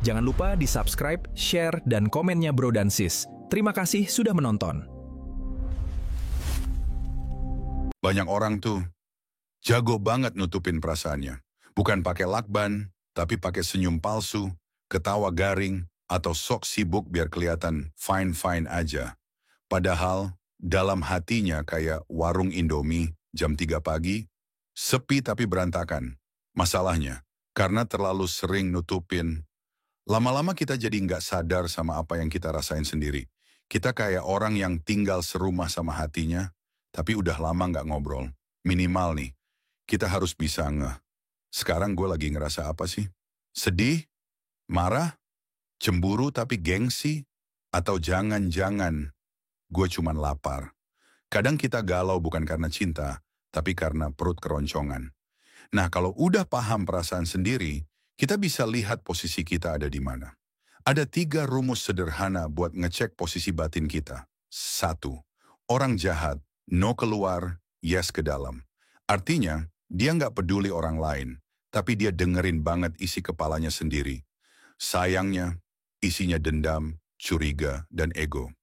Jangan lupa di-subscribe, share, dan komennya Bro dan Sis. Terima kasih sudah menonton. Banyak orang tuh jago banget nutupin perasaannya. Bukan pakai lakban, tapi pakai senyum palsu, ketawa garing, atau sok sibuk biar kelihatan fine-fine aja. Padahal dalam hatinya kayak warung Indomie jam 3 pagi, sepi tapi berantakan. Masalahnya, karena terlalu sering nutupin, lama-lama kita jadi nggak sadar sama apa yang kita rasain sendiri. Kita kayak orang yang tinggal serumah sama hatinya, tapi udah lama nggak ngobrol. Minimal nih, kita harus bisa ngeh. Sekarang gue lagi ngerasa apa sih? Sedih? Marah? Cemburu tapi gengsi? Atau jangan-jangan gue cuman lapar? Kadang kita galau bukan karena cinta, tapi karena perut keroncongan. Nah, kalau udah paham perasaan sendiri, kita bisa lihat posisi kita ada di mana. Ada 3 rumus sederhana buat ngecek posisi batin kita. 1. Orang jahat, no keluar, yes ke dalam. Artinya, dia nggak peduli orang lain, tapi dia dengerin banget isi kepalanya sendiri. Sayangnya, isinya dendam, curiga, dan ego.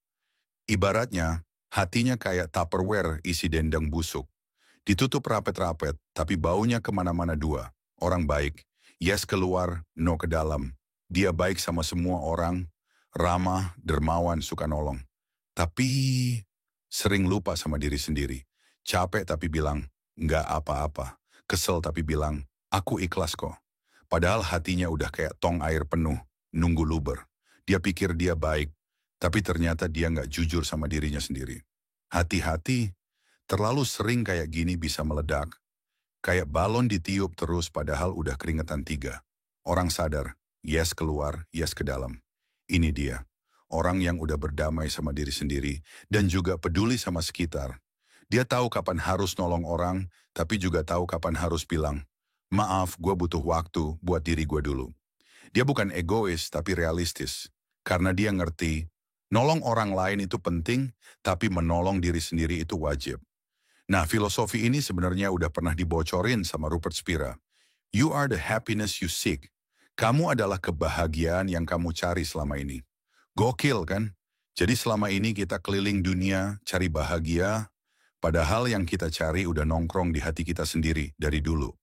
Ibaratnya, hatinya kayak Tupperware isi dendeng busuk. Ditutup rapet-rapet, tapi baunya kemana-mana 2. Orang baik, yes keluar, no ke dalam. Dia baik sama semua orang, ramah, dermawan, suka nolong. Tapi sering lupa sama diri sendiri. Capek tapi bilang, nggak apa-apa. Kesel tapi bilang, aku ikhlas kok. Padahal hatinya udah kayak tong air penuh, nunggu luber. Dia pikir dia baik, tapi ternyata dia nggak jujur sama dirinya sendiri. Hati-hati, terlalu sering kayak gini bisa meledak. Kayak balon ditiup terus padahal udah keringetan 3. Orang sadar, yes keluar, yes ke dalam. Ini dia, orang yang udah berdamai sama diri sendiri dan juga peduli sama sekitar. Dia tahu kapan harus nolong orang, tapi juga tahu kapan harus bilang, maaf, gue butuh waktu buat diri gue dulu. Dia bukan egois, tapi realistis. Karena dia ngerti, nolong orang lain itu penting, tapi menolong diri sendiri itu wajib. Nah, filosofi ini sebenarnya udah pernah dibocorin sama Rupert Spira. You are the happiness you seek. Kamu adalah kebahagiaan yang kamu cari selama ini. Gokil kan? Jadi selama ini kita keliling dunia cari bahagia, padahal yang kita cari udah nongkrong di hati kita sendiri dari dulu.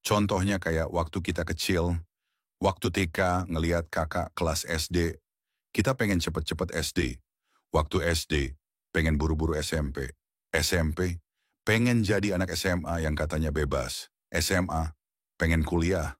Contohnya kayak waktu kita kecil, waktu TK ngelihat kakak kelas SD, kita pengen cepet-cepet SD. Waktu SD, pengen buru-buru SMP. SMP, pengen jadi anak SMA yang katanya bebas. SMA, pengen kuliah.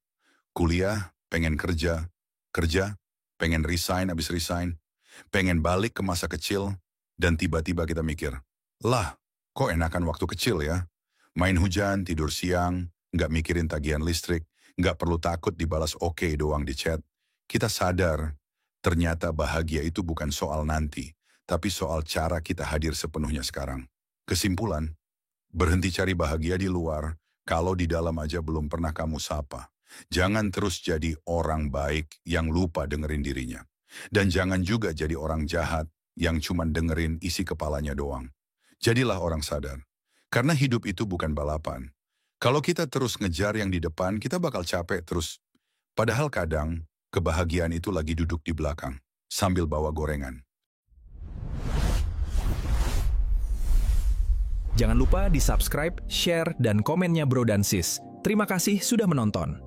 Kuliah, pengen kerja. Kerja, pengen resign abis resign. Pengen balik ke masa kecil. Dan tiba-tiba kita mikir, lah, kok enakan waktu kecil ya? Main hujan, tidur siang, nggak mikirin tagihan listrik, nggak perlu takut dibalas oke doang di chat. Kita sadar, ternyata bahagia itu bukan soal nanti, tapi soal cara kita hadir sepenuhnya sekarang. Kesimpulan, berhenti cari bahagia di luar, kalau di dalam aja belum pernah kamu sapa. Jangan terus jadi orang baik yang lupa dengerin dirinya. Dan jangan juga jadi orang jahat yang cuma dengerin isi kepalanya doang. Jadilah orang sadar. Karena hidup itu bukan balapan. Kalau kita terus ngejar yang di depan, kita bakal capek terus. Padahal kadang, kebahagiaan itu lagi duduk di belakang, sambil bawa gorengan. Jangan lupa di-subscribe, share, dan komennya Bro dan Sis. Terima kasih sudah menonton.